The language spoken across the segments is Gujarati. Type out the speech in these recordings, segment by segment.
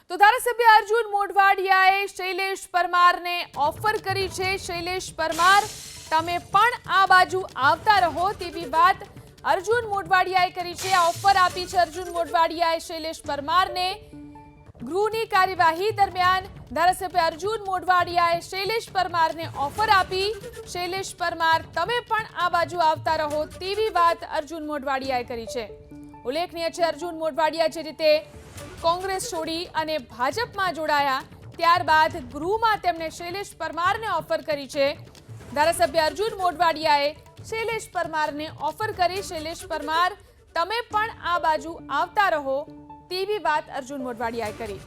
તો ધારાસભ્ય અર્જુન મોઢવાડિયાએ શૈલેષ પરમારને ઓફર કરી છે। શૈલેષ પરમાર, તમે પણ આ બાજુ આવતા રહો તેવી વાત અર્જુન મોઢવાડિયાએ કરી છે। આ ઓફર આપી છે અર્જુન મોઢવાડિયાએ શૈલેષ પરમારને। ગૃહની કાર્યવાહી દરમિયાન ધારાસભ્ય અર્જુન મોઢવાડિયાએ શૈલેષ પરમારને ઓફર આપી। શૈલેષ પરમાર, તમે પણ આ બાજુ આવતા રહો તેવી વાત અર્જુન મોઢવાડિયાએ કરી છે। ઉલ્લેખનીય છે, અર્જુન મોઢવાડિયા જે રીતે કોંગ્રેસ છોડી અને ભાજપમાં જોડાયા ત્યારબાદ ગૃહમાં તેમણે શૈલેષ પરમારને ઓફર કરી છે। ધારાસભ્ય અર્જુન મોઢવાડિયાએ શૈલેષ પરમારને ઓફર કરી। શૈલેષ પરમાર, તમે પણ આ બાજુ આવતા રહો તેવી વાત અર્જુન મોઢવાડિયાએ કરી।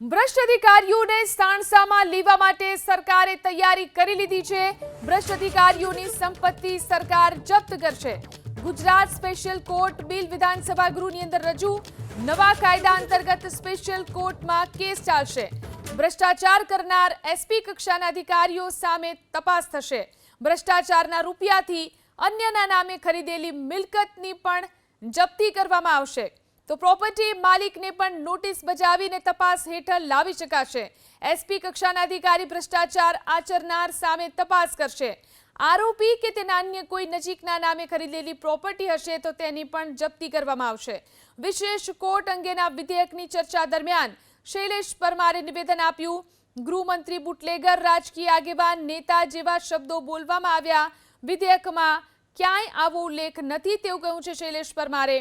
ભ્રષ્ટ અધિકારીઓને સાણસામાં લેવા માટે સરકારે તૈયારી કરી લીધી છે। ભ્રષ્ટ અધિકારીઓની સંપત્તિ સરકાર જપ્ત કરશે। ગુજરાત સ્પેશિયલ કોર્ટ બિલ વિધાનસભા ગૃહની અંદર રજૂ। નવા કાયદા અંતર્ગત સ્પેશિયલ કોર્ટમાં કેસ ચાલશે। ભ્રષ્ટાચાર કરનાર એસપી કક્ષાના અધિકારીઓ સામે તપાસ થશે। ભ્રષ્ટાચારના રૂપિયાથી અન્યના નામે ખરીદેલી મિલકતની પણ જપ્તી કરવામાં આવશે। તો પ્રોપર્ટી માલિકને પણ નોટિસ બજાવીને તપાસ હેઠળ લાવી શકાશે। એસપી કક્ષાના અધિકારી ભ્રષ્ટાચાર આચરનાર સામે તપાસ કરશે। આરોપી કે તેના અન્ય કોઈ નજીકના નામે ખરીદેલી પ્રોપર્ટી હશે તો તેની પણ જપ્તી કરવામાં આવશે। વિશેષ કોર્ટ અંગેના વિધેયકની ચર્ચા દરમિયાન શૈલેષ પરમારે નિવેદન આપ્યું। ગૃહમંત્રી બુટલેગર, રાજકીય આગેવાન, નેતા જેવા શબ્દો બોલવામાં આવ્યા। વિધેયકમાં ક્યાંય આવો ઉલ્લેખ નથી તેવું કહ્યું છે શૈલેષ પરમારે।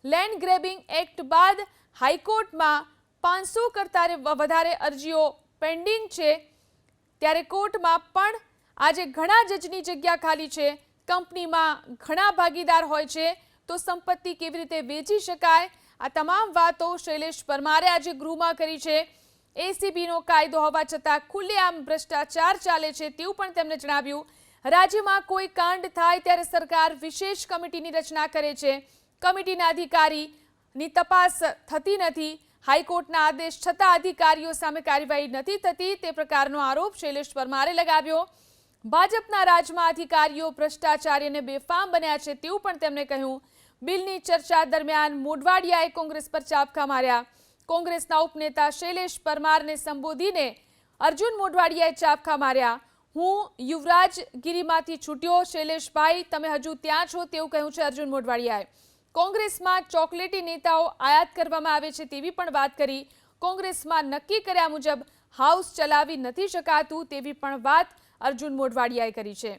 લેન્ડ ગ્રેબિંગ એક્ટ બાદ હાઈકોર્ટમાં 500 કરતાં વધારે અરજીઓ પેન્ડિંગ છે, ત્યારે કોર્ટમાં પણ આજે ઘણા જજની જગ્યા ખાલી છે। કંપનીમાં ઘણા ભાગીદાર હોય છે તો સંપત્તિ કેવી રીતે વેચી શકાય, આ તમામ વાતો શૈલેષ પરમારે આજે ગૃહમાં કરી છે। એસીબીનો કાયદો હોવા છતાં ખુલ્લેઆમ ભ્રષ્ટાચાર ચાલે છે તેવું પણ તેમણે જણાવ્યું। રાજ્યમાં કોઈ કાંડ થાય ત્યારે સરકાર વિશેષ કમિટીની રચના કરે છે। કમિટીના અધિકારીની તપાસ થતી નથી। હાઈકોર્ટના આદેશ છતાં અધિકારીઓ સામે કાર્યવાહી નથી થતી તે પ્રકારનો આરોપ શૈલેષ પરમારે લગાવ્યો। ભાજપના રાજમાં અધિકારીઓ ભ્રષ્ટાચારી અને બેફામ બન્યા છે તેવું પણ તેમણે કહ્યું। બિલની ચર્ચા દરમિયાન મોઢવાડિયાએ કોંગ્રેસ પર ચાબખા માર્યા। કોંગ્રેસના ઉપનેતા શૈલેષ પરમારને સંબોધીને અર્જુન મોઢવાડિયાએ ચાબખા માર્યા। હું યુવરાજગીરીમાંથી છૂટ્યો, શૈલેષભાઈ તમે હજુ ત્યાં છો તેવું કહ્યું છે અર્જુન મોઢવાડિયાએ। કોંગ્રેસમાં ચોકલેટી નેતાઓ આયાત કરવામાં આવે છે તેવી પણ વાત કરી। કોંગ્રેસમાં નક્કી કર્યા મુજબ હાઉસ ચલાવી નથી શકાતું તેવી પણ વાત અર્જુન મોઢવાડિયાએ કરી છે।